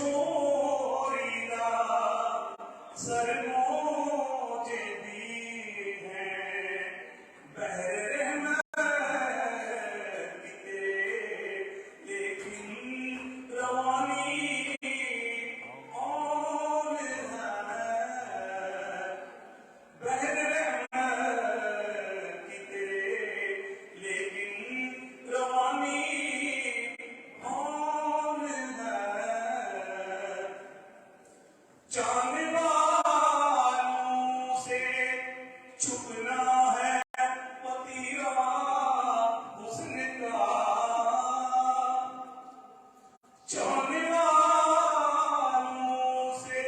شوریدہ سرموجے دی ہے بحر رحمت کی تیرے لیکن روانی اور ہے بحر رحمت کی تیرے لیکن روانی اور ہے چاند والوں سے چھپنا ہے پتیرا حسن کا چاند والوں سے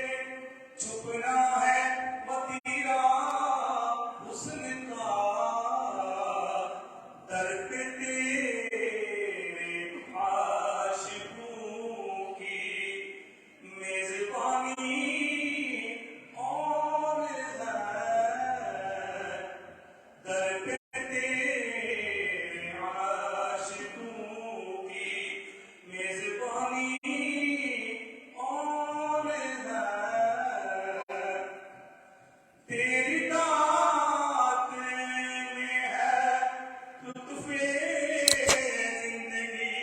چھپنا ہے پتیرا حسن کا در پہ تیرے عاشقوں کی میزبانی اور ہے در پہ تیرے عاشقوں کی میزبانی اور ہے تیری دعوت میں ہے لطف زندگی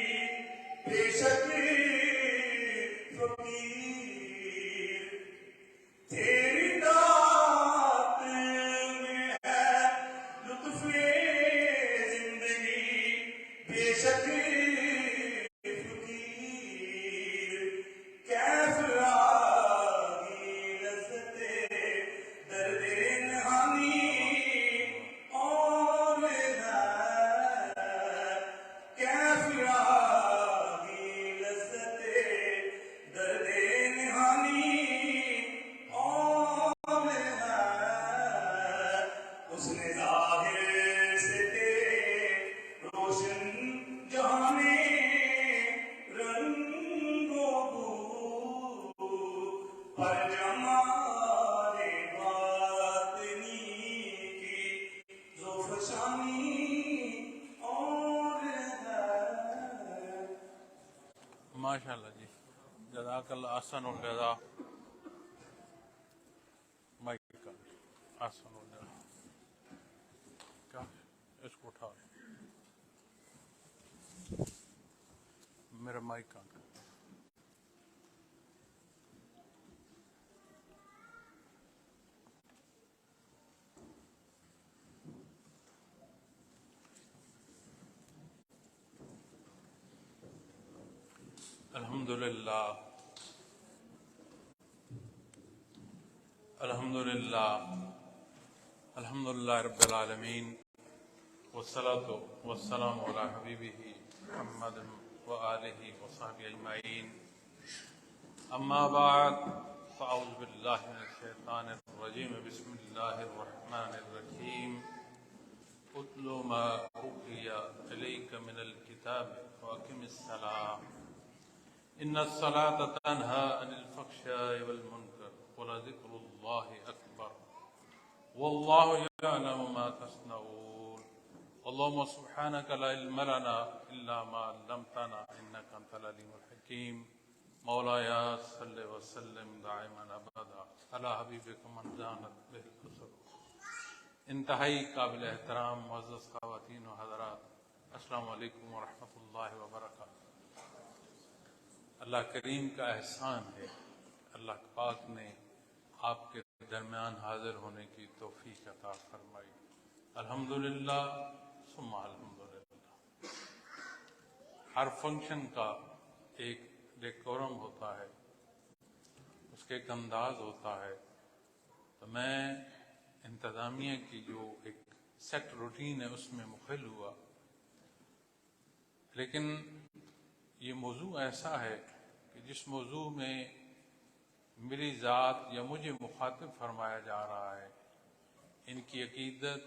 بے شک فقیر تیری دعوت میں ہے لطف زندگی بے شک فقیر کیف راگی لذت درد نہانی اور ہے کیف راگی لذت درد نہانی اور ہے اس نے ظاہر سے تیرے روشن جہاں میں رنگ و بو پر جمال باطنی کی زوفشانی اور ہے ماشاءاللہ جی، جزاک اللہ احسن الجزا. مائک کا احسن الجزا. کیا اس کو اٹھا میرا مائک کا الحمدللہ الحمدللہ الحمدللہ رب العالمین والصلاة والسلام علی حبیبہ محمد وآلہ وصحبہ اجمعین. اما بعد فاعوذ باللہ من الشیطان الرجیم. بسم اللہ الرحمن الرحیم. اتل ما اوحی الیک من الکتاب واقم الصلاۃ ان الصلاۃ تنہی عن الفحشاء والمنکر ولذکر اللہ اکبر واللہ یعلم ما تصنعون. اللهم سبحانك لا علم لنا الا ما علمتنا انك انت العليم الحكيم. مولایا صل وسلم دائما ابدا علی حبیبک من جانت به البصر. انتہائی قابل احترام معزز خواتین و حضرات، السلام علیکم ورحمۃ اللہ وبرکاتہ. اللہ کریم کا احسان ہے، اللہ پاک نے آپ کے درمیان حاضر ہونے کی توفیق عطا فرمائی. الحمدللہ ثم الحمدللہ. ہر فنکشن کا ایک ڈیکورم ہوتا ہے، اس کے ایک انداز ہوتا ہے. تو میں انتظامیہ کی جو ایک سیٹ روٹین ہے اس میں مخل ہوا، لیکن یہ موضوع ایسا ہے کہ جس موضوع میں میری ذات یا مجھے مخاطب فرمایا جا رہا ہے، ان کی عقیدت،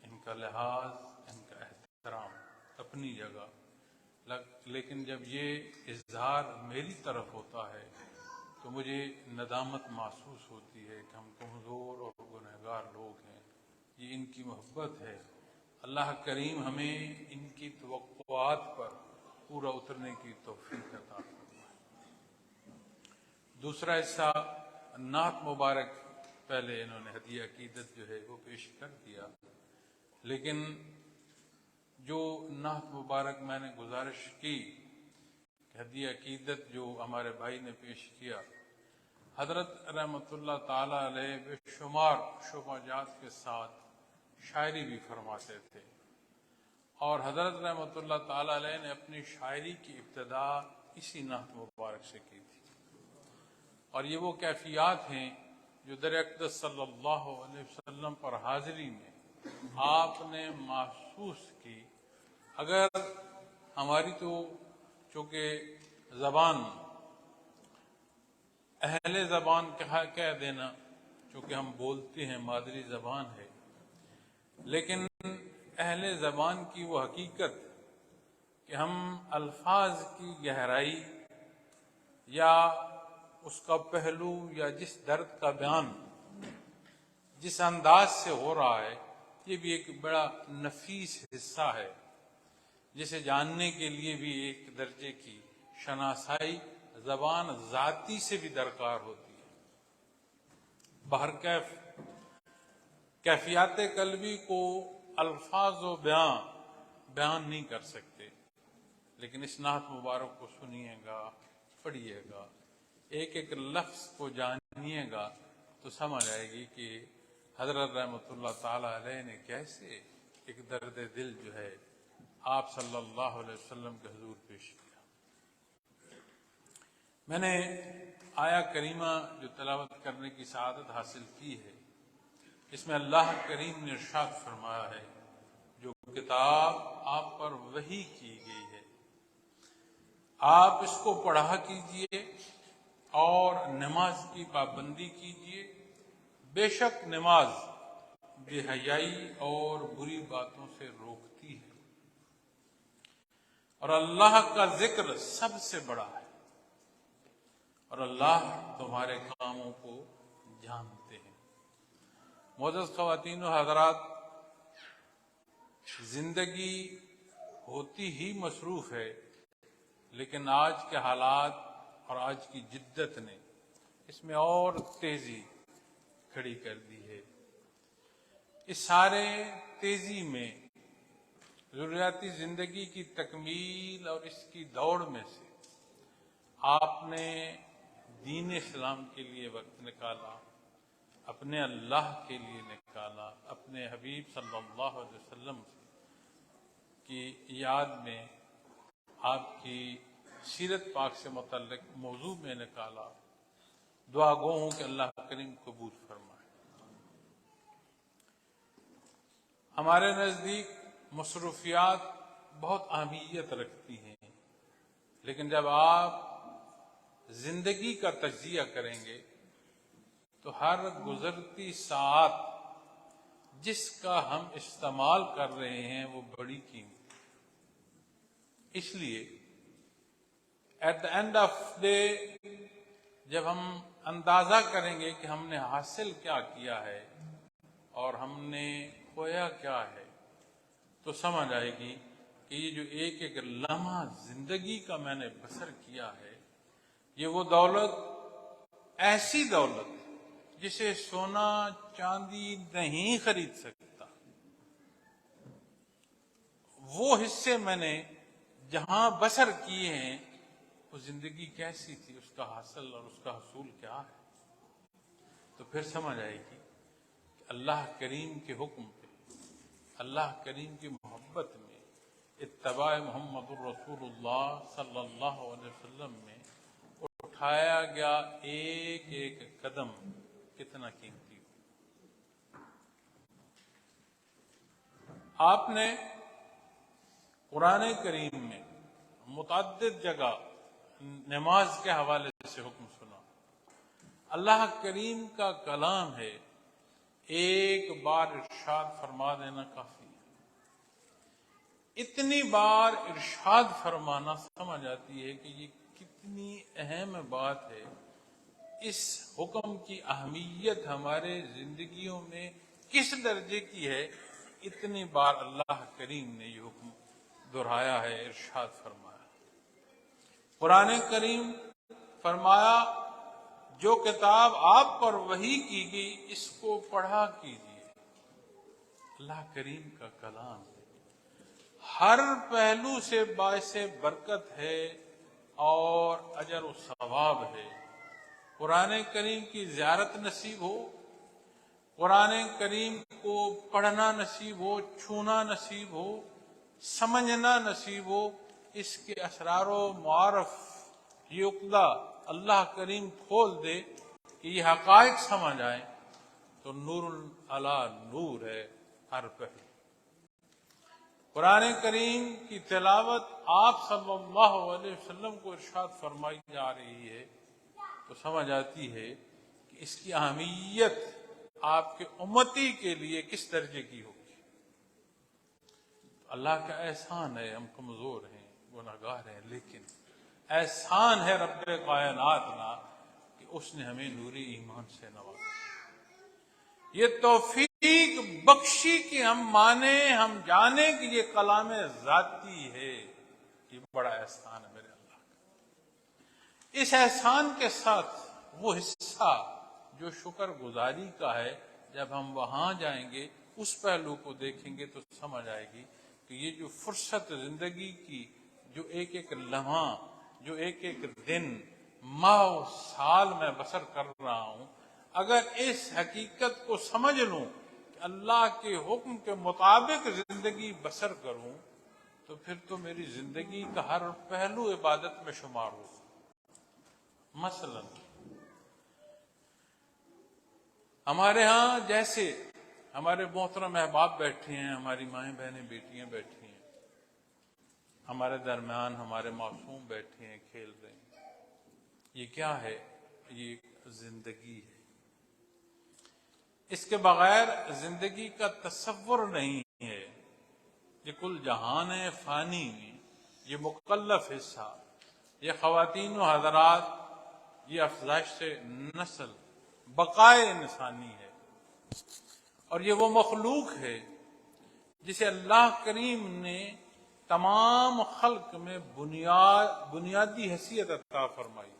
ان کا لحاظ، ان کا احترام اپنی جگہ، لیکن جب یہ اظہار میری طرف ہوتا ہے تو مجھے ندامت محسوس ہوتی ہے کہ ہم کمزور اور گنہگار لوگ ہیں. یہ ان کی محبت ہے. اللہ کریم ہمیں ان کی توقعات پر پورا اترنے کی توفیق عطا فرمائے. دوسرا حصہ نعت مبارک پہلے انہوں نے ہدیہ عقیدت جو ہے وہ پیش کر دیا، لیکن جو نعت مبارک میں نے گزارش کی کہ ہدیہ عقیدت جو ہمارے بھائی نے پیش کیا، حضرت رحمۃ اللہ تعالی علیہ بے شمار شعبہ جات کے ساتھ شاعری بھی فرماتے تھے، اور حضرت رحمۃ اللہ تعالی علیہ نے اپنی شاعری کی ابتدا اسی نعت مبارک سے کی تھی، اور یہ وہ کیفیات ہیں جو در اقدس صلی اللہ علیہ وسلم پر حاضری میں آپ نے محسوس کی۔ اگر ہماری تو چونکہ زبان اہل زبان کہہ دینا، چونکہ ہم بولتے ہیں مادری زبان ہے، لیکن اہل زبان کی وہ حقیقت کہ ہم الفاظ کی گہرائی یا اس کا پہلو یا جس درد کا بیان جس انداز سے ہو رہا ہے، یہ بھی ایک بڑا نفیس حصہ ہے، جسے جاننے کے لیے بھی ایک درجے کی شناسائی زبان ذاتی سے بھی درکار ہوتی ہے۔ بہرکیف کیفیات قلبی کو الفاظ و بیان نہیں کر سکتے، لیکن اس نعت مبارک کو سنیے گا، پڑھیے گا، ایک ایک لفظ کو جانیے گا تو سمجھ آئے گی کہ حضرت رحمۃ اللہ تعالی علیہ نے کیسے ایک درد دل جو ہے آپ صلی اللہ علیہ وسلم کے حضور پیش کیا۔ میں نے آیا کریمہ جو تلاوت کرنے کی سعادت حاصل کی ہے، اس میں اللہ کریم نے ارشاد فرمایا ہے، جو کتاب آپ پر وحی کی گئی ہے آپ اس کو پڑھا کیجئے اور نماز کی پابندی کیجئے، بے شک نماز بے حیائی اور بری باتوں سے روکتی ہے، اور اللہ کا ذکر سب سے بڑا ہے، اور اللہ تمہارے کاموں کو جانتے ہیں۔ معزز خواتین و حضرات، زندگی ہوتی ہی مصروف ہے، لیکن آج کے حالات اور آج کی جدت نے اس میں اور تیزی کھڑی کر دی ہے۔ اس سارے تیزی میں ضروریاتی زندگی کی تکمیل اور اس کی دوڑ میں سے آپ نے دین اسلام کے لیے وقت نکالا، اپنے اللہ کے لیے نکالا، اپنے حبیب صلی اللہ علیہ وسلم کی یاد میں آپ کی سیرت پاک سے متعلق موضوع میں نکالا۔ دعا گو ہوں کہ اللہ کریم قبول فرمائے۔ ہمارے نزدیک مصروفیات بہت اہمیت رکھتی ہیں، لیکن جب آپ زندگی کا تجزیہ کریں گے تو ہر گزرتی ساعت جس کا ہم استعمال کر رہے ہیں وہ بڑی قیمت۔ اس لیے at the end of day جب ہم اندازہ کریں گے کہ ہم نے حاصل کیا کیا ہے اور ہم نے کھویا کیا ہے، تو سمجھ آئے گی کہ یہ جو ایک ایک لمحہ زندگی کا میں نے بسر کیا ہے، یہ وہ دولت، ایسی دولت جسے سونا چاندی نہیں خرید سکتا۔ وہ حصے میں نے جہاں بسر کیے ہیں، وہ زندگی کیسی تھی، اس کا حاصل اور اس کا حصول کیا ہے، تو پھر سمجھ آئے گی کہ اللہ کریم کے حکم پہ، اللہ کریم کی محبت میں، اتباع محمد الرسول اللہ صلی اللہ علیہ وسلم میں اٹھایا گیا ایک ایک قدم کتنا قیمتی ہو۔ آپ نے قرآن کریم میں متعدد جگہ نماز کے حوالے سے حکم سنا۔ اللہ کریم کا کلام ہے، ایک بار ارشاد فرما دینا کافی ہے۔ اتنی بار ارشاد فرمانا سمجھ آتی ہے کہ یہ کتنی اہم بات ہے۔ اس حکم کی اہمیت ہمارے زندگیوں میں کس درجے کی ہے، اتنی بار اللہ کریم نے یہ حکم دہرایا ہے، ارشاد فرمایا۔ قرآن کریم فرمایا جو کتاب آپ پر وحی کی گئی اس کو پڑھا کیجیے۔ اللہ کریم کا کلام ہر پہلو سے باعث برکت ہے اور اجر و ثواب ہے۔ قرآن کریم کی زیارت نصیب ہو، قرآن کریم کو پڑھنا نصیب ہو، چھونا نصیب ہو، سمجھنا نصیب ہو، اس کے اسرار و معارف یہ عقدہ اللہ کریم کھول دے کہ یہ حقائق سمجھ آئیں تو نور علی نور ہے ہر پہلو۔ قرآن کریم کی تلاوت آپ صلی اللہ علیہ وسلم کو ارشاد فرمائی جا رہی ہے تو سمجھ آتی ہے کہ اس کی اہمیت آپ کے امتی کے لیے کس درجے کی ہوگی۔ اللہ کا احسان ہے، ہم کمزور ہیں، گناہگار ہیں، لیکن احسان ہے رب کائنات نا کہ اس نے ہمیں نوری ایمان سے نوازا۔ یہ توفیق بخشی کہ ہم مانیں، ہم جانیں کہ یہ کلام ذاتی ہے، یہ بڑا احسان ہے میرے اللہ کا۔ اس احسان کے ساتھ وہ حصہ جو شکر گزاری کا ہے، جب ہم وہاں جائیں گے اس پہلو کو دیکھیں گے تو سمجھ آئے گی کہ یہ جو فرصت زندگی کی، جو ایک ایک لمحہ، جو ایک ایک دن، ماہ و سال میں بسر کر رہا ہوں، اگر اس حقیقت کو سمجھ لوں کہ اللہ کے حکم کے مطابق زندگی بسر کروں تو پھر تو میری زندگی کا ہر پہلو عبادت میں شمار ہو۔ مثلا ہمارے ہاں جیسے ہمارے محترم احباب بیٹھے ہیں، ہماری مائیں بہنیں بیٹیاں بیٹھی ہیں، ہمارے درمیان ہمارے معصوم بیٹھے ہیں، کھیل رہے ہیں، یہ کیا ہے؟ یہ زندگی ہے۔ اس کے بغیر زندگی کا تصور نہیں ہے۔ یہ کل جہان فانی میں یہ مکلف حصہ، یہ خواتین و حضرات، یہ افزائش نسل، بقائے انسانی ہے، اور یہ وہ مخلوق ہے جسے اللہ کریم نے تمام خلق میں بنیادی حیثیت عطا فرمائی۔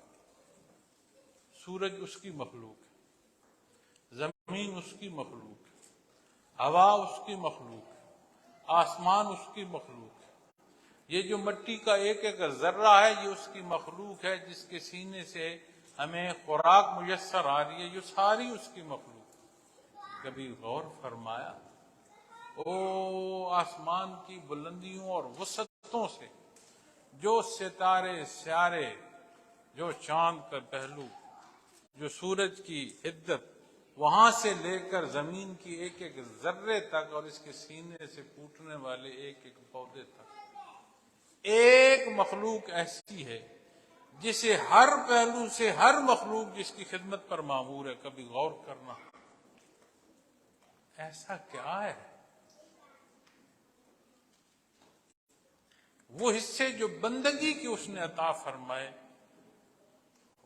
سورج اس کی مخلوق ہے، زمین اس کی مخلوق ہے، ہوا اس کی مخلوق ہے، آسمان اس کی مخلوق ہے، یہ جو مٹی کا ایک ایک ذرہ ہے یہ اس کی مخلوق ہے، جس کے سینے سے ہمیں خوراک میسر آ رہی ہے، یہ ساری اس کی مخلوق ہے۔ کبھی غور فرمایا او آسمان کی بلندیوں اور وسعتوں سے جو ستارے سیارے، جو چاند کا پہلو، جو سورج کی حدت، وہاں سے لے کر زمین کی ایک ایک ذرے تک اور اس کے سینے سے پھوٹنے والے ایک ایک پودے تک، ایک مخلوق ایسی ہے جسے ہر پہلو سے ہر مخلوق جس کی خدمت پر مامور ہے۔ کبھی غور کرنا ایسا کیا ہے؟ وہ حصے جو بندگی کی اس نے عطا فرمائے،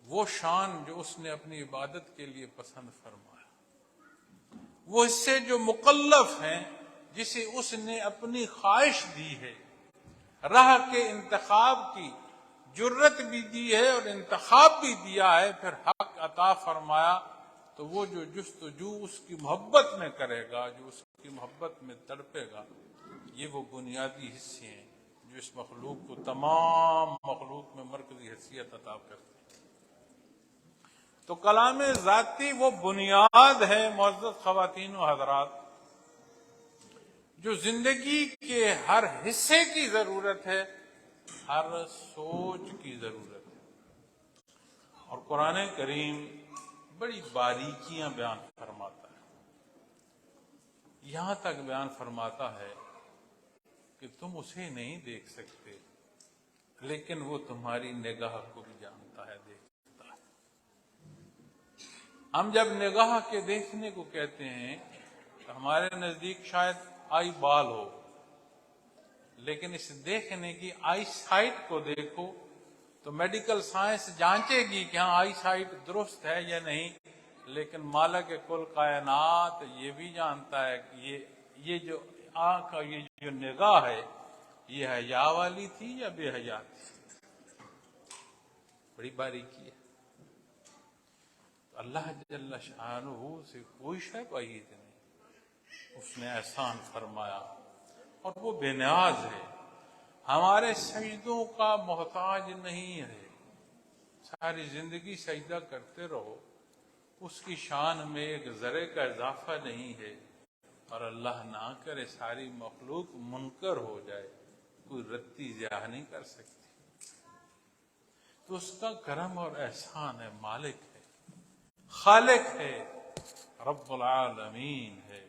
وہ شان جو اس نے اپنی عبادت کے لیے پسند فرمایا، وہ حصے جو مکلف ہیں جسے اس نے اپنی خواہش دی ہے، راہ کے انتخاب کی جرت بھی دی ہے اور انتخاب بھی دیا ہے، پھر حق عطا فرمایا، تو وہ جو جستجو اس کی محبت میں کرے گا، جو اس کی محبت میں تڑپے گا، یہ وہ بنیادی حصے ہیں جو اس مخلوق کو تمام مخلوق میں مرکزی حیثیت عطا کرتے ہیں۔ تو کلام ذاتی وہ بنیاد ہے معزز خواتین و حضرات، جو زندگی کے ہر حصے کی ضرورت ہے، ہر سوچ کی ضرورت ہے۔ اور قرآن کریم بڑی باریکیاں بیان فرماتا ہے، یہاں تک بیان فرماتا ہے کہ تم اسے نہیں دیکھ سکتے لیکن وہ تمہاری نگاہ کو بھی جانتا ہے، دیکھتا ہے۔ ہم جب نگاہ کے دیکھنے کو کہتے ہیں تو ہمارے نزدیک شاید آئی بال ہو، لیکن اس دیکھنے کی آئی سائٹ کو دیکھو تو میڈیکل سائنس جانچے گی کہ ہاں آئی سائٹ درست ہے یا نہیں، لیکن مالک کل کائنات یہ بھی جانتا ہے کہ یہ جو آنکھ اور یہ جو نگاہ ہے یہ حیا والی تھی یا بے حیا تھی۔ بڑی باریکی ہے۔ اللہ جل شانہ سے کوئی شے بعید نہیں، اس نے احسان فرمایا اور وہ بے نیاز ہے، ہمارے سجدوں کا محتاج نہیں ہے۔ ساری زندگی سجدہ کرتے رہو، اس کی شان میں ایک ذرے کا اضافہ نہیں ہے، اور اللہ نہ کرے ساری مخلوق منکر ہو جائے، کوئی رتی زیاہ نہیں کر سکتی۔ تو اس کا کرم اور احسان ہے، مالک ہے، خالق ہے، رب العالمین ہے،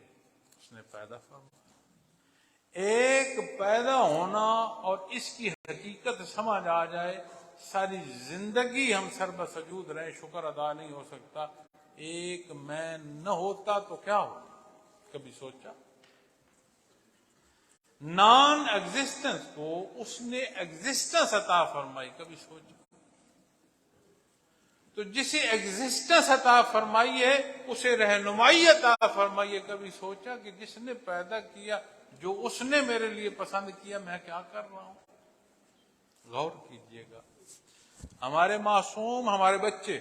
اس نے پیدا فرمایا۔ ایک پیدا ہونا اور اس کی حقیقت سمجھ آ جائے، ساری زندگی ہم سر بسجود رہیں، شکر ادا نہیں ہو سکتا۔ ایک میں نہ ہوتا تو کیا ہوتا، کبھی سوچا؟ نان ایگزسٹنس کو اس نے ایگزسٹنس عطا فرمائی، کبھی سوچا؟ تو جسے ایگزسٹنس عطا فرمائی ہے اسے رہنمائی عطا فرمائی ہے، کبھی سوچا کہ جس نے پیدا کیا، جو اس نے میرے لیے پسند کیا، میں کیا کر رہا ہوں؟ غور کیجئے گا۔ ہمارے معصوم، ہمارے بچے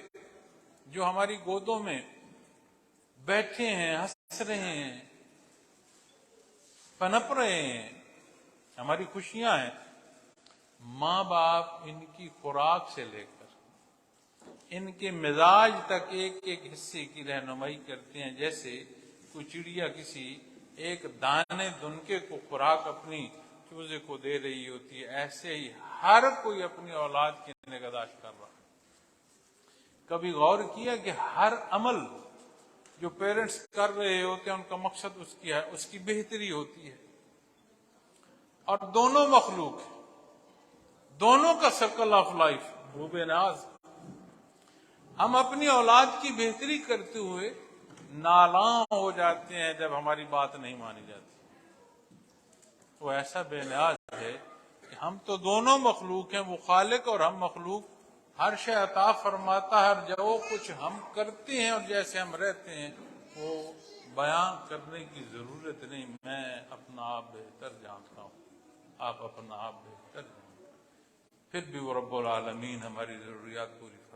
جو ہماری گودوں میں بیٹھے ہیں، ہنس رہے ہیں، پنپ رہے ہیں، ہماری خوشیاں ہیں، ماں باپ ان کی خوراک سے لے کر ان کے مزاج تک ایک ایک حصے کی رہنمائی کرتے ہیں۔ جیسے کوئی چڑیا کسی ایک دانے دنکے کو خوراک اپنی چوزے کو دے رہی ہوتی ہے، ایسے ہی ہر کوئی اپنی اولاد کی نگہداشت کر رہا ہے۔ کبھی غور کیا کہ ہر عمل جو پیرنٹس کر رہے ہوتے ہیں ان کا مقصد اس کی بہتری ہوتی ہے، اور دونوں مخلوق ہیں، دونوں کا سرکل آف لائف وہ بے ناز۔ ہم اپنی اولاد کی بہتری کرتے ہوئے نالاں ہو جاتے ہیں جب ہماری بات نہیں مانی جاتی۔ وہ ایسا بے نیاز ہے کہ ہم تو دونوں مخلوق ہیں، وہ خالق اور ہم مخلوق، ہر شے عطا فرماتا ہے، اور جو کچھ ہم کرتے ہیں اور جیسے ہم رہتے ہیں وہ بیان کرنے کی ضرورت نہیں۔ میں اپنا آپ بہتر جانتا ہوں، آپ اپنا آپ بہتر جانتے ہیں، پھر بھی وہ رب العالمین ہماری ضروریات پوری فرماتا۔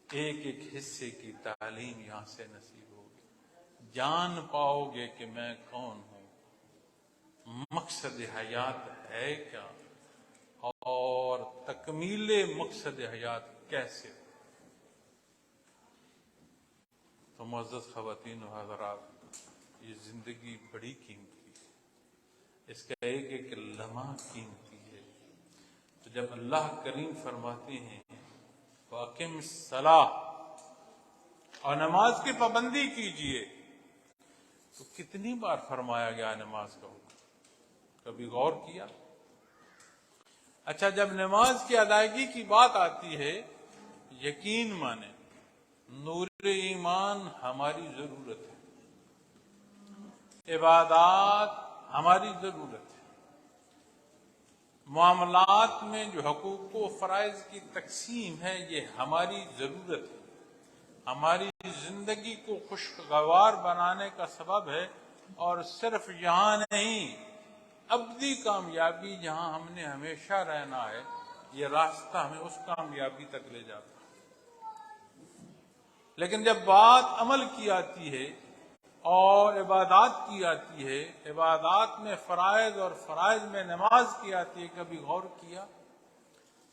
ایک ایک حصے کی تعلیم یہاں سے نصیب ہوگی، جان پاؤ گے کہ میں کون ہوں، مقصد حیات ہے کیا، اور تکمیل مقصد حیات کیسے ہو۔ تو معزز خواتین و حضرات، یہ زندگی بڑی قیمتی ہے، اس کا ایک ایک لمحہ قیمتی ہے۔ تو جب اللہ کریم فرماتے ہیں وَأَقِمِ الصَّلَاةَ، اور نماز کی پابندی کیجئے، تو کتنی بار فرمایا گیا نماز کا حکم، کبھی غور کیا؟ اچھا، جب نماز کی ادائیگی کی بات آتی ہے، یقین مانے نور ایمان ہماری ضرورت ہے، عبادات ہماری ضرورت ہے، معاملات میں جو حقوق و فرائض کی تقسیم ہے یہ ہماری ضرورت ہے، ہماری زندگی کو خوشگوار بنانے کا سبب ہے، اور صرف یہاں نہیں، ابدی کامیابی جہاں ہم نے ہمیشہ رہنا ہے، یہ راستہ ہمیں اس کامیابی تک لے جاتا ہے۔ لیکن جب بات عمل کی آتی ہے اور عبادات کی آتی ہے، عبادات میں فرائض اور فرائض میں نماز کی آتی ہے، کبھی غور کیا؟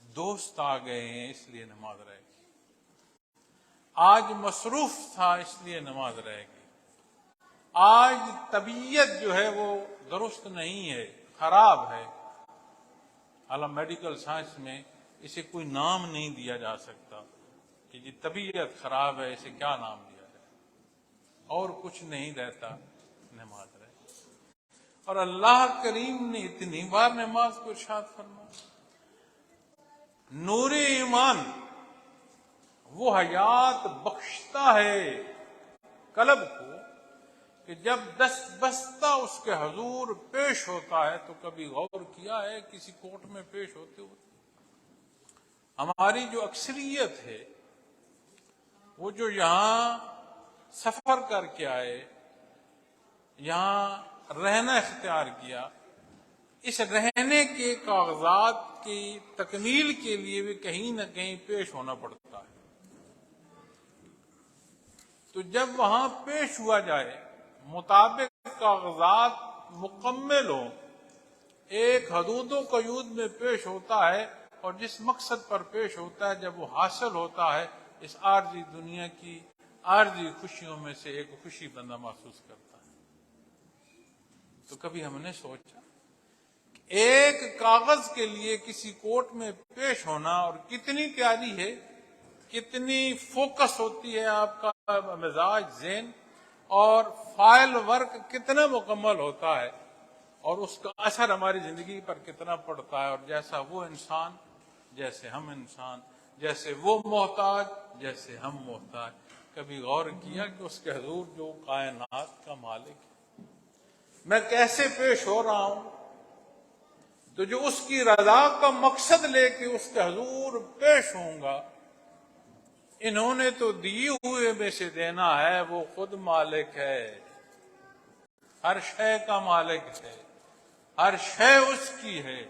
دوست آ گئے ہیں اس لیے نماز رہے گی، آج مصروف تھا اس لیے نماز رہے گی، آج طبیعت جو ہے وہ درست نہیں ہے، خراب ہے، حالانکہ میڈیکل سائنس میں اسے کوئی نام نہیں دیا جا سکتا کہ یہ طبیعت خراب ہے، اسے کیا نام دیا جائے، اور کچھ نہیں رہتا، نماز رہے۔ اور اللہ کریم نے اتنی بار نماز کو ارشاد فرمایا۔ نور ایمان وہ حیات بخشتا ہے قلب کو کہ جب دست بستہ اس کے حضور پیش ہوتا ہے، تو کبھی غور کیا ہے کسی کورٹ میں پیش ہوتے ہوئے ہماری جو اکثریت ہے، وہ جو یہاں سفر کر کے آئے، یہاں رہنا اختیار کیا، اس رہنے کے کاغذات کی تکمیل کے لیے بھی کہیں نہ کہیں پیش ہونا پڑتا ہے، تو جب وہاں پیش ہوا جائے مطابق کاغذات مکمل ہوں، ایک حدود و قیود میں پیش ہوتا ہے، اور جس مقصد پر پیش ہوتا ہے جب وہ حاصل ہوتا ہے، اس عارضی دنیا کی عارضی خوشیوں میں سے ایک خوشی بندہ محسوس کرتا ہے۔ تو کبھی ہم نے سوچا کہ ایک کاغذ کے لیے کسی کورٹ میں پیش ہونا، اور کتنی تیاری ہے، کتنی فوکس ہوتی ہے آپ کا مزاج، ذہن، اور فائل ورک کتنا مکمل ہوتا ہے، اور اس کا اثر ہماری زندگی پر کتنا پڑتا ہے۔ اور جیسا وہ انسان، جیسے ہم انسان، جیسے وہ محتاج، جیسے ہم محتاج۔ کبھی غور کیا کہ اس کے حضور جو کائنات کا مالک ہے، میں کیسے پیش ہو رہا ہوں؟ تو جو اس کی رضا کا مقصد لے کے اس کے حضور پیش ہوں گا، انہوں نے تو دیے ہوئے میں سے دینا ہے، وہ خود مالک ہے، ہر شے کا مالک ہے، ہر شے اس کی ہے،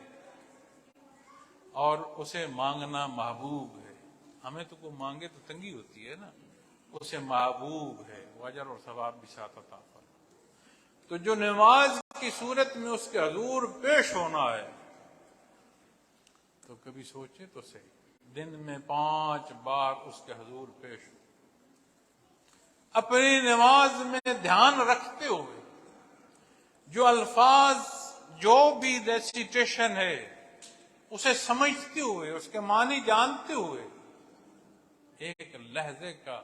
اور اسے مانگنا محبوب ہے۔ ہمیں تو کوئی مانگے تو تنگی ہوتی ہے نا، اسے محبوب ہے، وہ اجر اور ثواب بھی ساتھ عطا فرمائے۔ تو جو نماز کی صورت میں اس کے حضور پیش ہونا ہے، تو کبھی سوچے تو صحیح، دن میں 5 بار اس کے حضور پیش ہو، اپنی نماز میں دھیان رکھتے ہوئے، جو الفاظ، جو بھی ریسیٹیشن ہے، اسے سمجھتے ہوئے، اس کے معنی جانتے ہوئے، ایک لہجے کا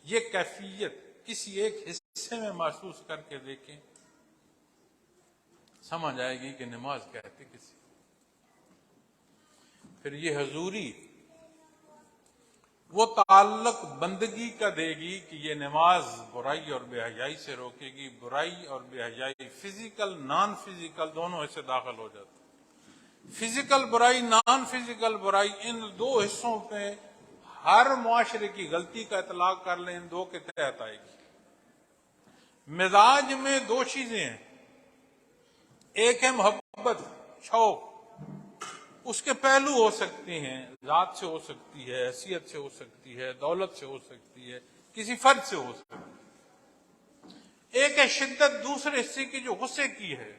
یہ کیفیت کسی ایک حصے میں محسوس کر کے دیکھیں، سمجھ آئے گی کہ نماز کہتے کسی۔ پھر یہ حضوری وہ تعلق بندگی کا دے گی کہ یہ نماز برائی اور بے حیائی سے روکے گی۔ برائی اور بے حیائی فزیکل، نان فزیکل دونوں حصے داخل ہو جاتے ہیں۔ فزیکل برائی، نان فزیکل برائی، ان دو حصوں پہ ہر معاشرے کی غلطی کا اطلاق کر لیں، ان دو کے تحت آئے گی۔ مزاج میں 2 چیزیں ہیں، ایک ہے محبت، شوق، اس کے پہلو ہو سکتے ہیں، ذات سے ہو سکتی ہے، حیثیت سے ہو سکتی ہے، دولت سے ہو سکتی ہے، کسی فرد سے ہو سکتی ہے۔ ایک ہے شدت، دوسرے حصے کی جو غصے کی ہے،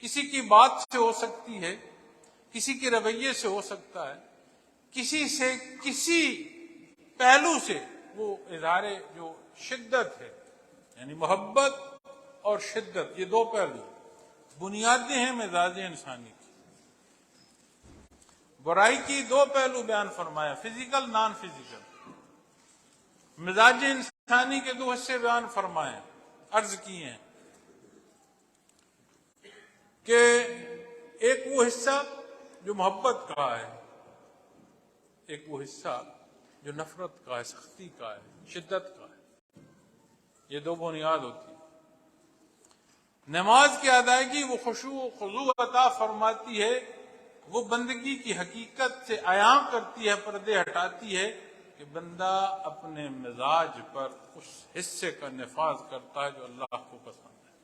کسی کی بات سے ہو سکتی ہے، کسی کے رویے سے ہو سکتا ہے، کسی سے، کسی پہلو سے وہ اظہار جو شدت ہے، یعنی محبت اور شدت، یہ 2 پہلو بنیادیں ہیں مزاج انسانی کی۔ برائی کی 2 پہلو بیان فرمایا، فزیکل، نان فزیکل۔ مزاج انسانی کے 2 حصے بیان فرمائے، عرض کیے ہیں کہ ایک وہ حصہ جو محبت کا ہے، ایک وہ حصہ جو نفرت کا ہے، سختی کا ہے، شدت کا ہے۔ یہ 2 بنیاد ہوتی ہے۔ نماز کی ادائیگی وہ خشوع و خضوع عطا فرماتی ہے، وہ بندگی کی حقیقت سے عیاں کرتی ہے، پردے ہٹاتی ہے کہ بندہ اپنے مزاج پر اس حصے کا نفاذ کرتا ہے جو اللہ کو پسند ہے۔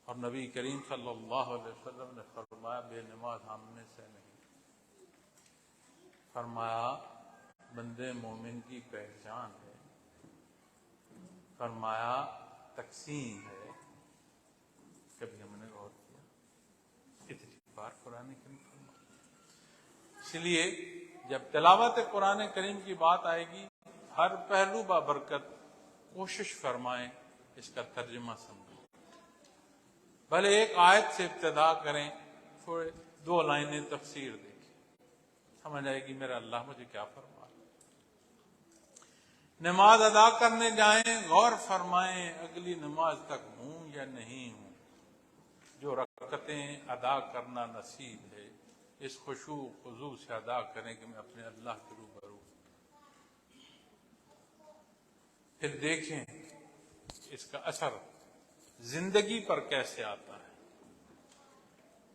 اور نبی کریم صلی اللہ علیہ وسلم نے فرمایا بے نماز ہم میں سے نہیں۔ فرمایا بندے مومن کی پہچان ہے، فرمایا تقسیم ہے۔ کبھی ہم نے غور کیا اتنی بار قرآن کریم فرمایا۔ اس لیے جب تلاوت قرآن کریم کی بات آئے گی، ہر پہلو بابرکت کوشش فرمائیں اس کا ترجمہ سمجھیں۔ بھلے ایک آیت سے ابتدا کریں، تھوڑے 2 لائنیں تفسیر دیکھیں، سمجھ آئے گی میرا اللہ مجھے کیا فرما۔ نماز ادا کرنے جائیں، غور فرمائیں اگلی نماز تک ہوں یا نہیں ہوں۔ جو رکعتیں ادا کرنا نصیب ہے، اس خشوع و خضوع سے ادا کریں کہ میں اپنے اللہ کے روبرو۔ پھر دیکھیں اس کا اثر زندگی پر کیسے آتا ہے،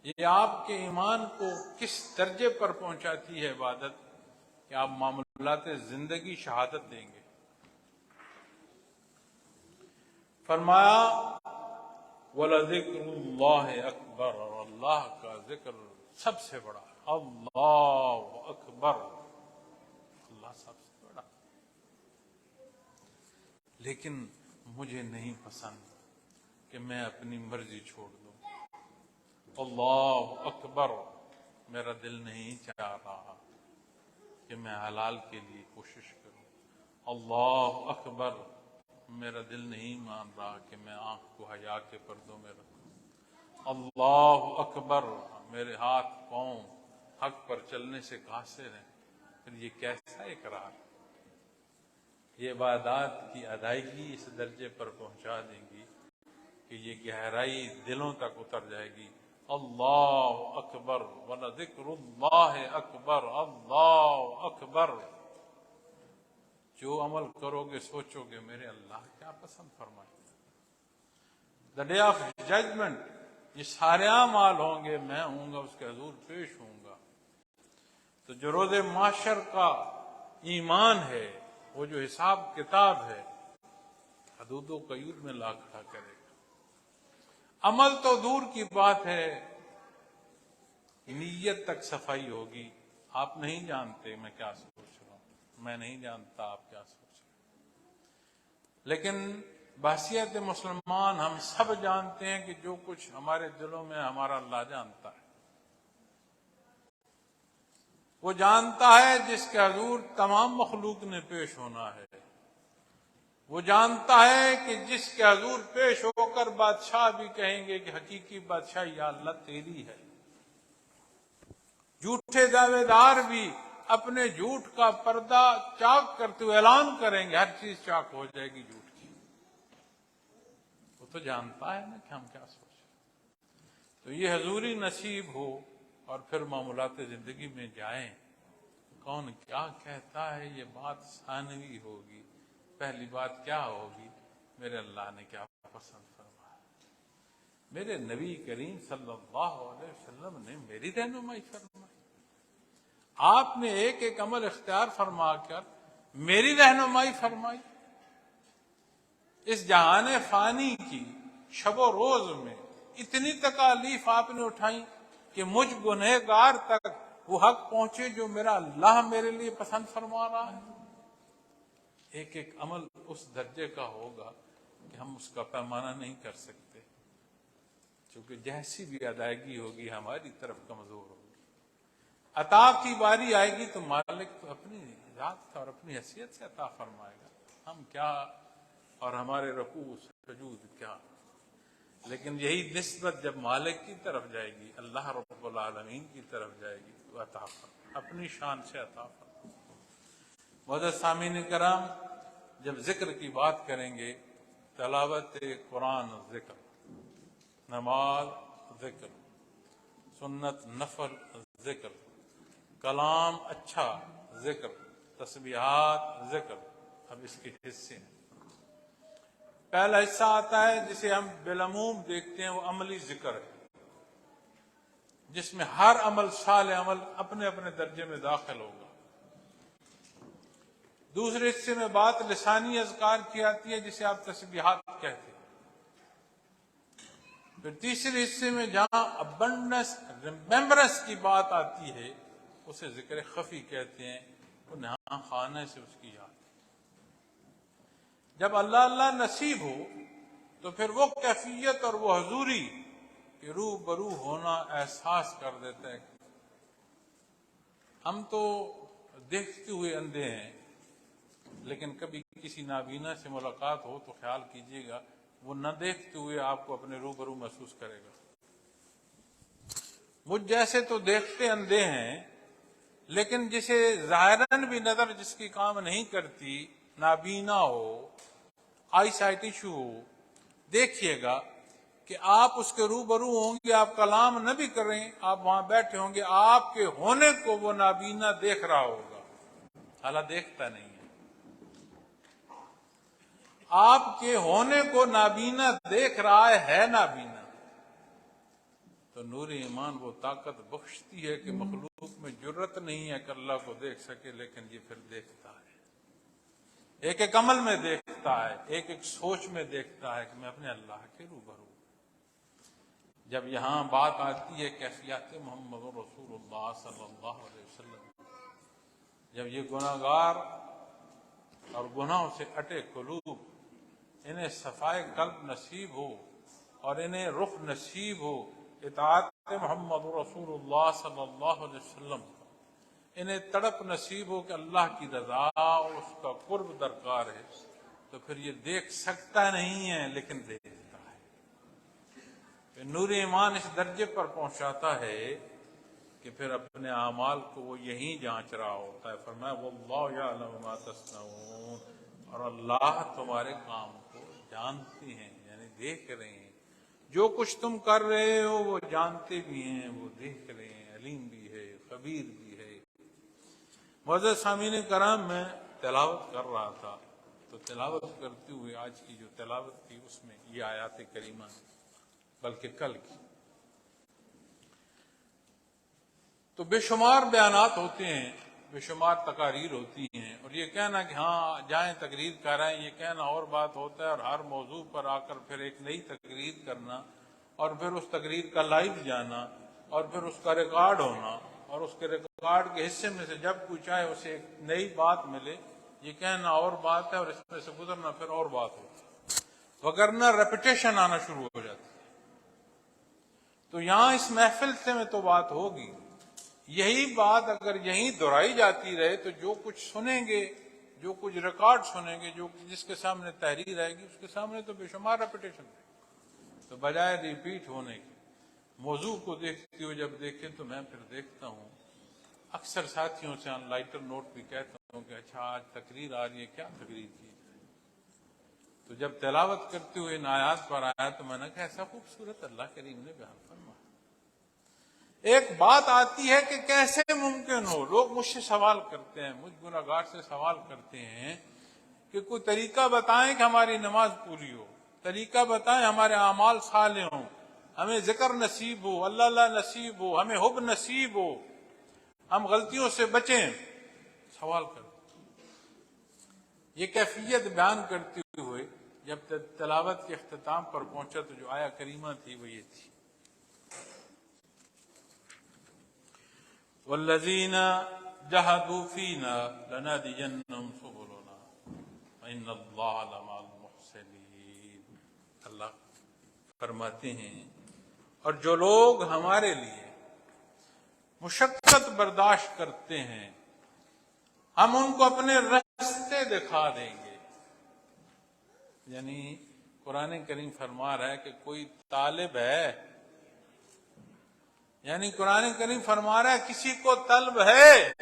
یہ آپ کے ایمان کو کس درجے پر پہنچاتی ہے عبادت کہ آپ معاملات زندگی شہادت دیں گے۔ فرمایا وَلَذِكْرُ اللَّهِ اکبر، اور اللہ کا ذکر سب سے بڑا، اللہ اکبر، اللہ سب سے بڑا۔ لیکن مجھے نہیں پسند کہ میں اپنی مرضی چھوڑ دوں۔ اللہ اکبر، میرا دل نہیں چاہ رہا کہ میں حلال کے لیے کوشش کروں۔ اللہ اکبر، میرا دل نہیں مان رہا کہ میں آنکھ کو حیا کے پردوں میں رکھوں۔ اللہ اکبر، میرے ہاتھ پاؤں حق پر چلنے سے قاصر ہیں۔ پھر یہ کیسا اقرار؟ یہ عبادات کی ادائیگی اس درجے پر پہنچا دیں گی کہ یہ گہرائی دلوں تک اتر جائے گی۔ اللہ اکبر ولذکر اللہ اکبر، اللہ اکبر۔ جو عمل کرو گے سوچو گے میرے اللہ کیا پسند فرمائے۔ دا ڈے آف ججمنٹ، یہ سارے اعمال ہوں گے، میں ہوں گا اس کے حضور پیش ہوں گا۔ تو جو روز محشر کا ایمان ہے، وہ جو حساب کتاب ہے، حدود و قیود میں لا کھڑا کرے گا۔ عمل تو دور کی بات ہے، نیت تک صفائی ہوگی۔ آپ نہیں جانتے میں کیا سوچ رہا ہوں، میں نہیں جانتا آپ کیا سوچ رہے ہیں، لیکن بحیثیت مسلمان ہم سب جانتے ہیں کہ جو کچھ ہمارے دلوں میں ہمارا اللہ جانتا ہے۔ وہ جانتا ہے جس کے حضور تمام مخلوق نے پیش ہونا ہے۔ وہ جانتا ہے کہ جس کے حضور پیش ہو کر بادشاہ بھی کہیں گے کہ حقیقی بادشاہ یا اللہ تیری ہے۔ جھوٹے دعوے دار بھی اپنے جھوٹ کا پردہ چاک کرتے ہوئے اعلان کریں گے، ہر چیز چاک ہو جائے گی جھوٹ کی۔ وہ تو جانتا ہے نا کہ ہم کیا سوچ رہے ہیں۔ تو یہ حضوری نصیب ہو اور پھر معاملات زندگی میں جائیں، کون کیا کہتا ہے یہ بات ثانوی ہوگی۔ پہلی بات کیا ہوگی؟ میرے اللہ نے کیا پسند فرمایا، میرے نبی کریم صلی اللہ علیہ وسلم نے میری رہنمائی فرمائی۔ آپ نے ایک ایک عمل اختیار فرما کر میری رہنمائی فرمائی۔ اس جہان فانی کی شب و روز میں اتنی تکالیف آپ نے اٹھائی کہ مجھ گنہگار تک وہ حق پہنچے جو میرا اللہ میرے لیے پسند فرما رہا ہے۔ ایک ایک عمل اس درجے کا ہوگا کہ ہم اس کا پیمانہ نہیں کر سکتے، کیونکہ جیسی بھی ادائیگی ہوگی ہماری طرف کمزور ہوگی۔ عطا کی باری آئے گی تو مالک تو اپنی ذات اور اپنی حیثیت سے عطا فرمائے گا، ہم کیا اور ہمارے رکوع سجود کیا۔ لیکن یہی نسبت جب مالک کی طرف جائے گی، اللہ رب العالمین کی طرف جائے گی، تو عطا فرمائے، اپنی شان سے عطا فرمائے۔ معزز سامعین کرام، جب ذکر کی بات کریں گے، تلاوت قرآن ذکر، نماز ذکر، سنت نفل ذکر، کلام اچھا ذکر، تسبیحات ذکر، اب اس کے حصے ہیں۔ پہلا حصہ آتا ہے جسے ہم بالعموم دیکھتے ہیں، وہ عملی ذکر ہے، جس میں ہر عمل صالح عمل اپنے اپنے درجے میں داخل ہوگا۔ دوسرے حصے میں بات لسانی اذکار کی آتی ہے جسے آپ تسبیحات کہتے ہیں۔ پھر تیسرے حصے میں جہاں ابنڈنس ریمبرنس کی بات آتی ہے اسے ذکر خفی کہتے ہیں، وہ نہاں خانے سے اس کی یاد۔ جب اللہ اللہ نصیب ہو تو پھر وہ کیفیت اور وہ حضوری کہ روح برو ہونا احساس کر دیتا ہے۔ ہم تو دیکھتے ہوئے اندھے ہیں، لیکن کبھی کسی نابینا سے ملاقات ہو تو خیال کیجئے گا وہ نہ دیکھتے ہوئے آپ کو اپنے روبرو محسوس کرے گا۔ مجھ جیسے تو دیکھتے اندھے ہیں، لیکن جسے ظاہراً بھی نظر جس کی کام نہیں کرتی، نابینا ہو، آئی سائٹ ایشو ہو، دیکھیے گا کہ آپ اس کے روبرو ہوں گے، آپ کلام نہ بھی کریں، آپ وہاں بیٹھے ہوں گے، آپ کے ہونے کو وہ نابینا دیکھ رہا ہوگا، حالانکہ دیکھتا نہیں ہے۔ آپ کے ہونے کو نابینا دیکھ رہا ہے نابینا۔ تو نور ایمان وہ طاقت بخشتی ہے کہ مخلوق میں جرت نہیں ہے کہ اللہ کو دیکھ سکے، لیکن یہ پھر دیکھتا ہے، ایک ایک عمل میں دیکھتا ہے، ایک ایک سوچ میں دیکھتا ہے کہ میں اپنے اللہ کے روبرو۔ جب یہاں بات آتی ہے کیفیات محمد رسول اللہ صلی اللہ علیہ وسلم، جب یہ گناہگار اور گناہوں سے اٹے قلوب انہیں صفائے قلب نصیب ہو اور انہیں رخ نصیب ہو اطاعت محمد رسول اللہ صلی اللہ علیہ وسلم کا، انہیں تڑپ نصیب ہو کہ اللہ کی رضا اور اس کا قرب درکار ہے، تو پھر یہ دیکھ سکتا نہیں ہے لیکن دیکھتا ہے۔ پھر نور ایمان اس درجے پر پہنچاتا ہے کہ پھر اپنے اعمال کو وہ یہیں جانچ رہا ہوتا ہے۔ فرمایا واللہ یعلم ما تصنعون، اور اللہ تمہارے کام کو جانتے ہیں، یعنی دیکھ رہے ہیں، جو کچھ تم کر رہے ہو وہ جانتے بھی ہیں، وہ دیکھ رہے ہیں، علیم بھی ہے، خبیر بھی ہے۔ معزز سامعین کرام، میں تلاوت کر رہا تھا تو تلاوت کرتے ہوئے آج کی جو تلاوت تھی اس میں یہ آیات کریمہ بلکہ کل کی تو بے شمار بیانات ہوتے ہیں، بے شمار تقاریر ہوتی ہیں، اور یہ کہنا کہ ہاں جائیں تقریر کرائیں، یہ کہنا اور بات ہوتا ہے، اور ہر موضوع پر آ کر پھر ایک نئی تقریر کرنا اور پھر اس تقریر کا لائیو جانا اور پھر اس کا ریکارڈ ہونا، اور اس کے ریکارڈ کے حصے میں سے جب کوئی چاہے اسے ایک نئی بات ملے، یہ کہنا اور بات ہے اور اس میں سے گزرنا پھر اور بات ہوتی ہے، وگرنہ ریپیٹیشن آنا شروع ہو جاتی ہے۔ تو یہاں اس محفل سے میں تو بات ہوگی، یہی بات اگر یہیں دہرائی جاتی رہے تو جو کچھ سنیں گے، جو کچھ ریکارڈ سنیں گے، جس کے سامنے تحریر آئے گی اس کے سامنے تو بے شمار ریپیٹیشن ہے۔ تو بجائے ریپیٹ ہونے کی موضوع کو دیکھتے ہوئے جب دیکھیں تو میں پھر دیکھتا ہوں، اکثر ساتھیوں سے آن لائٹر نوٹ بھی کہتا ہوں کہ اچھا آج تقریر آ رہی ہے، کیا تقریر کی جائے؟ تو جب تلاوت کرتے ہوئے ان آیات پر آیا تو میں نے کہا ایسا خوبصورت اللہ کریم نے بیان فرمایا۔ ایک بات آتی ہے کہ کیسے ممکن ہو، لوگ مجھ سے سوال کرتے ہیں، مجھ گناہگار سے سوال کرتے ہیں کہ کوئی طریقہ بتائیں کہ ہماری نماز پوری ہو، طریقہ بتائیں ہمارے اعمال صالح ہوں، ہمیں ذکر نصیب ہو، اللہ نصیب ہو، ہمیں حب نصیب ہو، ہم غلطیوں سے بچیں۔ سوال کرتے یہ کیفیت بیان کرتے ہوئے جب تلاوت کے اختتام پر پہنچا تو جو آیا کریمہ تھی وہ یہ تھی، والذین جہدوا فینا لنہدینہم سبلنا وان اللہ لمع المحسنین۔ اللہ فرماتے ہیں اور جو لوگ ہمارے لیے مشقت برداشت کرتے ہیں ہم ان کو اپنے راستے دکھا دیں گے۔ یعنی قرآن کریم فرما رہا ہے کہ کوئی طالب ہے، یعنی قرآن کریم فرما رہا ہے کسی کو طلب ہے،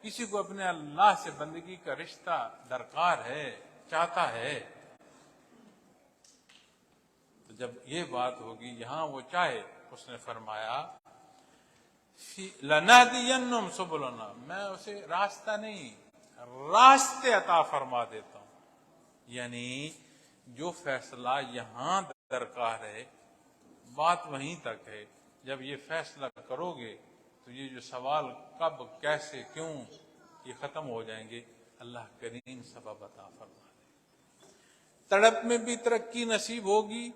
کسی کو اپنے اللہ سے بندگی کا رشتہ درکار ہے، چاہتا ہے، تو جب یہ بات ہوگی یہاں وہ چاہے، اس نے فرمایا لَنَهْدِيَنَّهُمْ سُبُلَنَا، میں اسے راستہ نہیں راستے عطا فرما دیتا ہوں۔ یعنی جو فیصلہ یہاں درکار ہے بات وہیں تک ہے، جب یہ فیصلہ کرو گے تو یہ جو سوال کب کیسے کیوں یہ ختم ہو جائیں گے، اللہ کریم سبب عطا فرما دے۔ تڑپ میں بھی ترقی نصیب ہوگی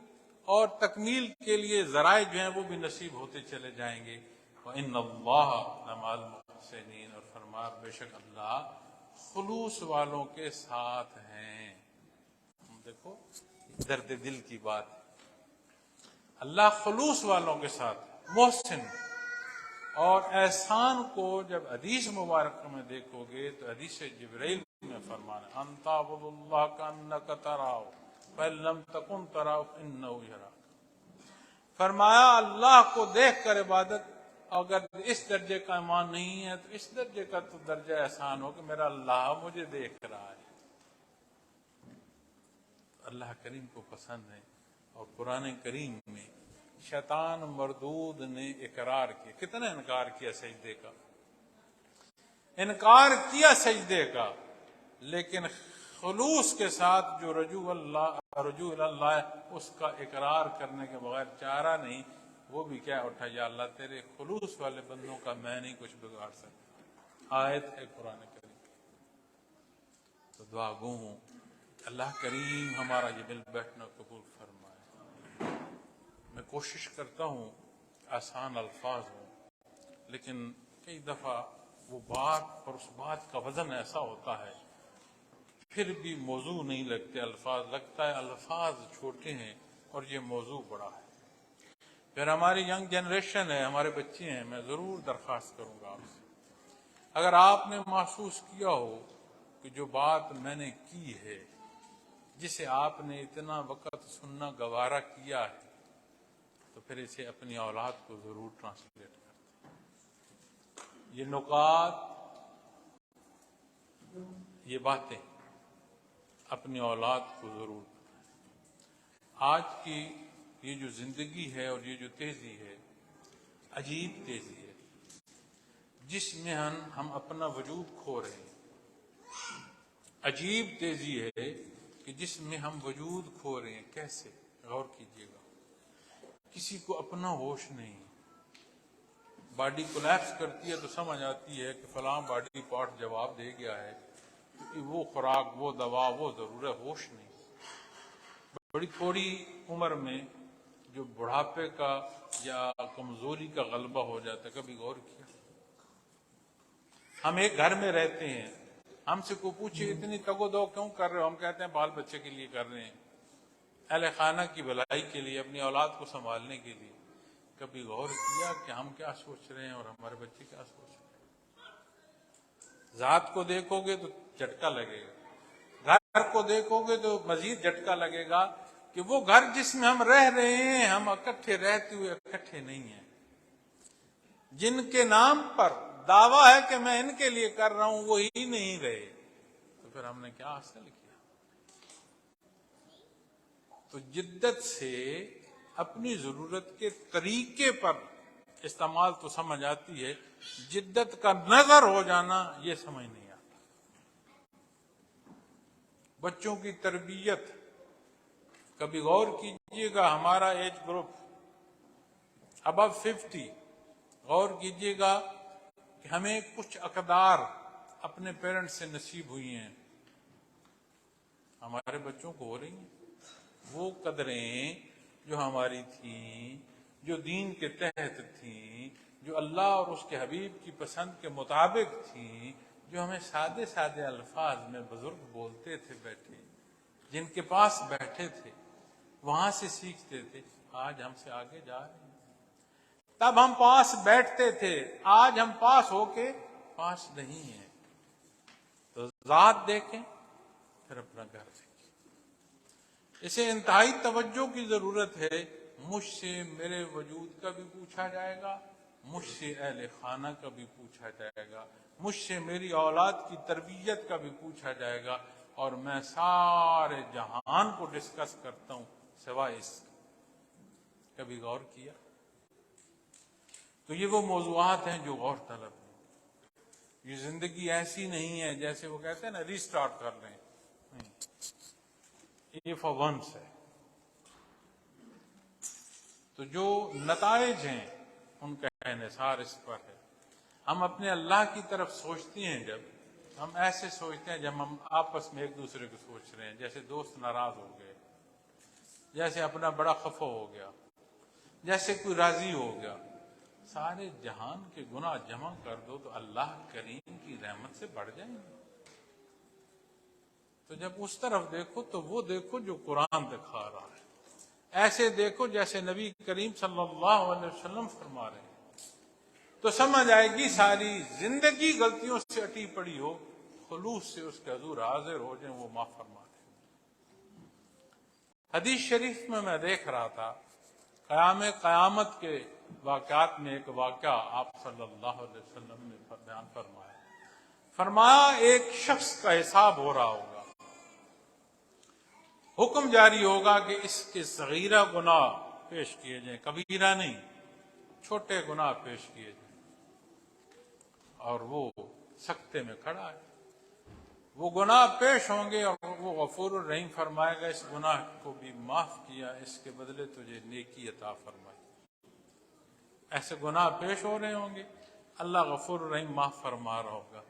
اور تکمیل کے لیے ذرائع جو ہیں وہ بھی نصیب ہوتے چلے جائیں گے۔ وَإِنَّ اللَّهَ لَمَعَ الْمُحْسِنِينَ، اور فرما بے شک اللہ خلوص والوں کے ساتھ ہیں۔ دیکھو درد دل کی بات، اللہ خلوص والوں کے ساتھ محسن، اور احسان کو جب حدیث مبارک میں دیکھو گے تو حدیث جبرائیل میں فرمانا ان تعبد اللہ کانک تراہ فإن لم تکن تراہ فإنہ یراک۔ فرمایا اللہ کو دیکھ کر عبادت، اگر اس درجے کا ایمان نہیں ہے تو اس درجے کا تو درجہ احسان ہو کہ میرا اللہ مجھے دیکھ رہا ہے۔ اللہ کریم کو پسند ہے۔ اور قرآن کریم میں شیطان مردود نے اقرار کیا، کتنا انکار کیا سجدے کا، انکار کیا سجدے کا، لیکن خلوص کے ساتھ جو رجوع اللہ اس کا اقرار کرنے کے بغیر چارہ نہیں، وہ بھی کیا اٹھا، یا اللہ تیرے خلوص والے بندوں کا میں نہیں کچھ بگاڑ سکتا۔ آیت ہے قرآن کریم۔ تو دعا گو ہوں اللہ کریم ہمارا یہ مل بیٹھنا قبول فرمائے۔ میں کوشش کرتا ہوں آسان الفاظ ہوں، لیکن کئی دفعہ وہ بات اور اس بات کا وزن ایسا ہوتا ہے پھر بھی موضوع نہیں لگتے الفاظ، لگتا ہے الفاظ چھوٹے ہیں اور یہ موضوع بڑا ہے۔ پھر ہماری ینگ جنریشن ہے، ہمارے بچے ہیں، میں ضرور درخواست کروں گا آپ سے، اگر آپ نے محسوس کیا ہو کہ جو بات میں نے کی ہے، جسے آپ نے اتنا وقت سننا گوارا کیا ہے، تو پھر اسے اپنی اولاد کو ضرور ٹرانسلیٹ کریں۔ یہ نکات، یہ باتیں اپنی اولاد کو ضرور بتائیں۔ آج کی یہ جو زندگی ہے اور یہ جو تیزی ہے، عجیب تیزی ہے، جس میں ہم اپنا وجود کھو رہے ہیں۔ عجیب تیزی ہے کہ جس میں ہم وجود کھو رہے ہیں۔ کیسے؟ غور کیجئے گا، کسی کو اپنا ہوش نہیں۔ باڈی کولیپس کرتی ہے تو سمجھ آتی ہے کہ فلاں باڈی پارٹ جواب دے گیا ہے، کہ وہ خوراک، وہ دوا، وہ ضرورت، ہوش نہیں۔ بڑی تھوڑی عمر میں جو بڑھاپے کا یا کمزوری کا غلبہ ہو جاتا ہے، کبھی غور کیا؟ ہم ایک گھر میں رہتے ہیں، ہم سے کو پوچھے اتنی تگ و دو کیوں کر رہے ہو، ہم کہتے ہیں بال بچے کے لیے کر رہے ہیں، اہل خانہ کی بھلائی کے لیے، اپنی اولاد کو سنبھالنے کے لیے۔ کبھی غور کیا کہ ہم کیا سوچ رہے ہیں اور ہمارے بچے کیا سوچ رہے ہیں؟ ذات کو دیکھو گے تو جھٹکا لگے گا، گھر کو دیکھو گے تو مزید جھٹکا لگے گا کہ وہ گھر جس میں ہم رہ رہے ہیں، ہم اکٹھے رہتے ہوئے اکٹھے نہیں ہیں۔ جن کے نام پر دعویٰ ہے کہ میں ان کے لیے کر رہا ہوں، وہی نہیں رہے، تو پھر ہم نے کیا حاصل کیا؟ تو جدت سے اپنی ضرورت کے طریقے پر استعمال تو سمجھ آتی ہے، جدت کا نظر ہو جانا یہ سمجھ نہیں آتا۔ بچوں کی تربیت، کبھی غور کیجئے گا، ہمارا ایج گروپ ابو 50، غور کیجئے گا کہ ہمیں کچھ اقدار اپنے پیرنٹس سے نصیب ہوئی ہیں، ہمارے بچوں کو ہو رہی ہیں۔ وہ قدریں جو ہماری تھیں، جو دین کے تحت تھیں، جو اللہ اور اس کے حبیب کی پسند کے مطابق تھیں، جو ہمیں سادے سادے الفاظ میں بزرگ بولتے تھے بیٹھے، جن کے پاس بیٹھے تھے، وہاں سے سیکھتے تھے، آج ہم سے آگے جا رہے ہیں۔ تب ہم پاس بیٹھتے تھے، آج ہم پاس ہو کے پاس نہیں ہیں۔ تو ذات دیکھیں، پھر اپنا گھر دیکھیں۔ اسے انتہائی توجہ کی ضرورت ہے۔ مجھ سے میرے وجود کا بھی پوچھا جائے گا، مجھ سے اہل خانہ کا بھی پوچھا جائے گا، مجھ سے میری اولاد کی تربیت کا بھی پوچھا جائے گا، اور میں سارے جہان کو ڈسکس کرتا ہوں سوائے اس کے۔ کبھی غور کیا؟ تو یہ وہ موضوعات ہیں جو غور طلب ہیں۔ یہ زندگی ایسی نہیں ہے جیسے وہ کہتے ہیں نا ریسٹارٹ کر لیں، یہ فار ونس ہے۔ تو جو نتائج ہیں ان کا انحصار اس پر ہے۔ ہم اپنے اللہ کی طرف سوچتے ہیں، جب ہم ایسے سوچتے ہیں جب ہم آپس میں ایک دوسرے کو سوچ رہے ہیں، جیسے دوست ناراض ہو گئے، جیسے اپنا بڑا خفا ہو گیا، جیسے کوئی راضی ہو گیا۔ سارے جہان کے گناہ جمع کر دو تو اللہ کریم کی رحمت سے بڑھ جائیں گے۔ تو جب اس طرف دیکھو تو وہ دیکھو جو قرآن دکھا رہا ہے، ایسے دیکھو جیسے نبی کریم صلی اللہ علیہ وسلم فرما رہے ہیں، تو سمجھ آئے گی ساری زندگی غلطیوں سے اٹی پڑی ہو، خلوص سے اس کے حضور حاضر ہو جائیں، وہ معاف فرما دیں۔ حدیث شریف میں دیکھ رہا تھا، قیامت کے واقعات میں ایک واقعہ آپ صلی اللہ علیہ وسلم نے بیان فرمایا ایک شخص کا حساب ہو رہا ہوگا، حکم جاری ہوگا کہ اس کے صغیرہ گناہ پیش کیے جائیں، کبیرہ نہیں، چھوٹے گناہ پیش کیے جائیں، اور وہ سکتے میں کھڑا ہے۔ وہ گناہ پیش ہوں گے اور وہ غفور الرحیم فرمائے گا اس گناہ کو بھی معاف کیا، اس کے بدلے تجھے نیکی عطا فرمائی۔ ایسے گناہ پیش ہو رہے ہوں گے، اللہ غفور الرحیم معاف فرما رہا ہوگا۔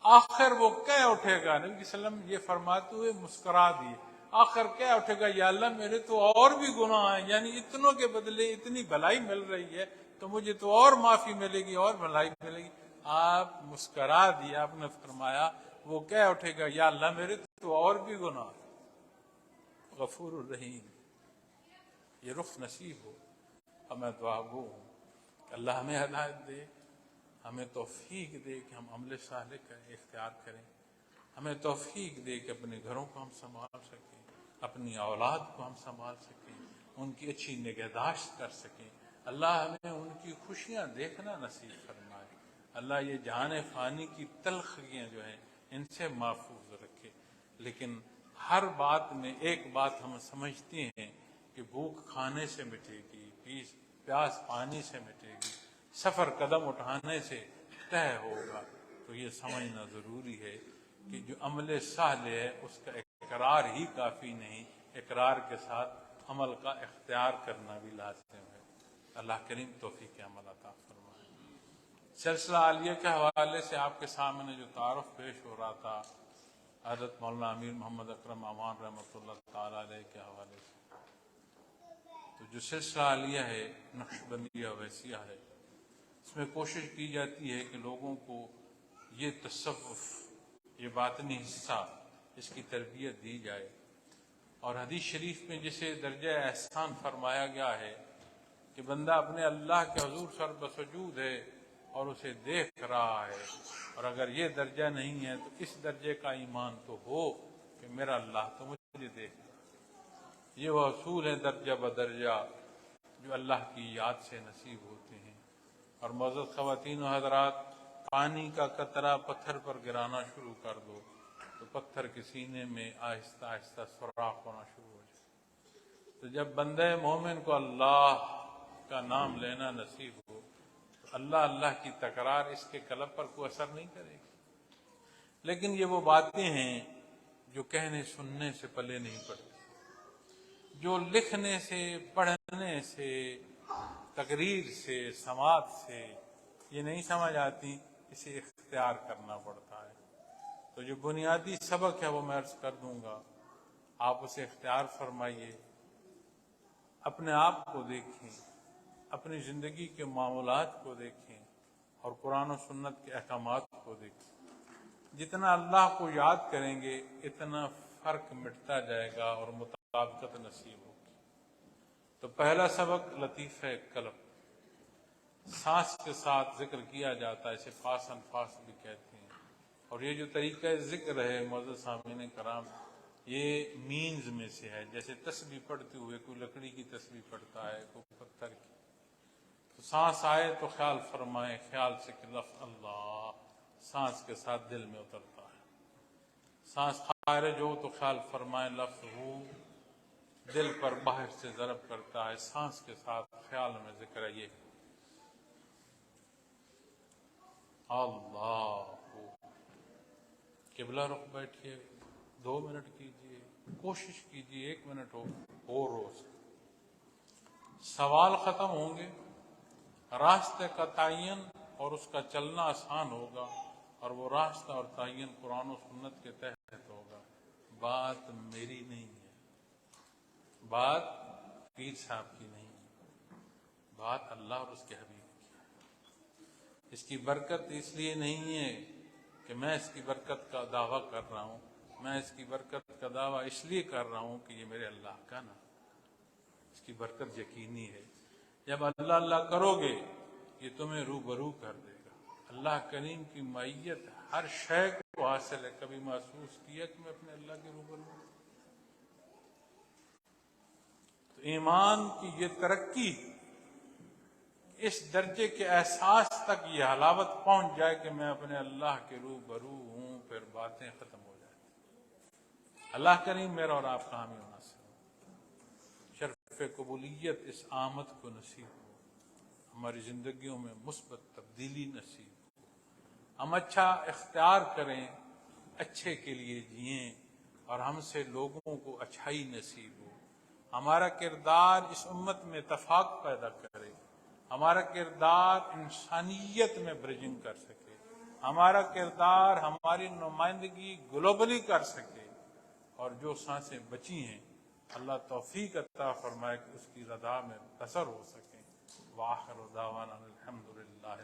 آخر وہ کہہ اٹھے گا، نبی صلی اللہ علیہ وسلم یہ فرماتے ہوئے مسکرا دیے، آخر کہہ اٹھے گا یا اللہ میرے تو اور بھی گناہ ہیں، یعنی اتنوں کے بدلے اتنی بھلائی مل رہی ہے تو مجھے تو اور معافی ملے گی، اور بھلائی ملے گی۔ آپ مسکرا دیا، آپ نے فرمایا وہ کہہ اٹھے گا یا اللہ میرے تو تو اور بھی گناہ. غفور الرحیم. یہ رخ نصیب ہو. اور میں دعا گو ہوں کہ اللہ ہمیں ہدایت دے، ہمیں توفیق دے کہ ہم عمل صالح کریں، اختیار کریں. ہمیں توفیق دے کہ اپنے گھروں کو ہم سنبھال سکیں، اپنی اولاد کو ہم سنبھال سکیں، ان کی اچھی نگہداشت کر سکیں. اللہ ہمیں ان کی خوشیاں دیکھنا نصیب فرمائے. اللہ یہ جہان فانی کی تلخیاں جو ہیں ان سے محفوظ رکھے. لیکن ہر بات میں ایک بات ہم سمجھتے ہیں کہ بھوک کھانے سے مٹے گی، پیاس پانی سے مٹے گی، سفر قدم اٹھانے سے طے ہوگا. تو یہ سمجھنا ضروری ہے کہ جو عمل صالح ہے اس کا اقرار ہی کافی نہیں، اقرار کے ساتھ عمل کا اختیار کرنا بھی لازم ہے. اللہ کریم توفیق عمل عطا فرمائے. سلسلہ عالیہ کے حوالے سے آپ کے سامنے جو تعارف پیش ہو رہا تھا حضرت مولانا امیر محمد اکرم امان رحمۃ اللہ تعالی علیہ کے حوالے سے، تو جو سلسلہ عالیہ ہے نقشبندیہ ویسیہ ہے، اس میں کوشش کی جاتی ہے کہ لوگوں کو یہ تصوف، یہ باطنی حصہ، اس کی تربیت دی جائے. اور حدیث شریف میں جسے درجہ احسان فرمایا گیا ہے کہ بندہ اپنے اللہ کے حضور سر بسجود ہے اور اسے دیکھ رہا ہے، اور اگر یہ درجہ نہیں ہے تو اس درجے کا ایمان تو ہو کہ میرا اللہ تو مجھے دیکھ رہا ہے. یہ وہ اصول ہے درجہ بدرجہ جو اللہ کی یاد سے نصیب ہوتے ہیں. اور معزز خواتین و حضرات، پانی کا قطرہ پتھر پر گرانا شروع کر دو تو پتھر کے سینے میں آہستہ آہستہ سوراخ ہونا شروع ہو جائے. تو جب بندہ مومن کو اللہ کا نام لینا نصیب ہو تو اللہ اللہ کی تکرار اس کے قلب پر کوئی اثر نہیں کرے گی. لیکن یہ وہ باتیں ہیں جو کہنے سننے سے پلے نہیں پڑتی، جو لکھنے سے، پڑھنے سے، تقریر سے، سماعت سے یہ نہیں سمجھ آتی، اسے اختیار کرنا پڑتا ہے. تو جو بنیادی سبق ہے وہ میں عرض کر دوں گا، آپ اسے اختیار فرمائیے. اپنے آپ کو دیکھیں، اپنی زندگی کے معاملات کو دیکھیں اور قرآن و سنت کے احکامات کو دیکھیں. جتنا اللہ کو یاد کریں گے اتنا فرق مٹتا جائے گا اور مطابقت نصیب ہوگی. تو پہلا سبق لطیفہ قلب، سانس کے ساتھ ذکر کیا جاتا ہے، اسے فاس انفاس بھی کہتے ہیں. اور یہ جو طریقہ ذکر ہے معزز سامعین کرام، یہ مینز میں سے ہے. جیسے تسبیح پڑھتے ہوئے کوئی لکڑی کی تسبیح پڑھتا ہے، کوئی پتھر کی. تو سانس آئے تو خیال فرمائیں، خیال سے کہ لفظ اللہ سانس کے ساتھ دل میں اترتا ہے. سانس خارج ہو تو خیال فرمائیں لفظ ہو دل پر باہر سے ضرب کرتا ہے. سانس کے ساتھ خیال میں ذکر ہے یہ اللہ. قبلہ رخ بیٹھیے، 2 منٹ کیجئے، کوشش کیجئے 1 منٹ ہو روز. سوال ختم ہوں گے، راستے کا تعین اور اس کا چلنا آسان ہوگا، اور وہ راستہ اور تعین قرآن و سنت کے تحت ہوگا. بات میری نہیں ہے، بات پیر صاحب کی نہیں ہے، بات اللہ اور اس کے حبیب کی ہے. اس کی برکت اس لیے نہیں ہے کہ میں اس کی برکت کا دعویٰ کر رہا ہوں، میں اس کی برکت کا دعویٰ اس لیے کر رہا ہوں کہ یہ میرے اللہ کا نام. اس کی برکت یقینی ہے. جب اللہ اللہ کرو گے یہ تمہیں روبرو کر دے گا. اللہ کریم کی معیت ہر شے کو حاصل ہے. کبھی محسوس کیا کہ میں اپنے اللہ کے روبرو ہوں؟ تو ایمان کی یہ ترقی، اس درجے کے احساس تک یہ حلاوت پہنچ جائے کہ میں اپنے اللہ کے روبرو ہوں، پھر باتیں ختم ہو جائیں. اللہ کریم میرا اور آپ کا حامی و ناصر ہو. شرف قبولیت اس آمد کو نصیب ہو، ہماری زندگیوں میں مثبت تبدیلی نصیب ہو. ہم اچھا اختیار کریں، اچھے کے لیے جئیں، اور ہم سے لوگوں کو اچھائی نصیب ہو. ہمارا کردار اس امت میں اتفاق پیدا کرے، ہمارا کردار انسانیت میں برجنگ کر سکے، ہمارا کردار ہماری نمائندگی گلوبلی کر سکے. اور جو سانسیں بچی ہیں اللہ توفیق عطا فرمائے کہ اس کی رضا میں بسر ہو سکیں. وآخر دعوانا الحمدللہ.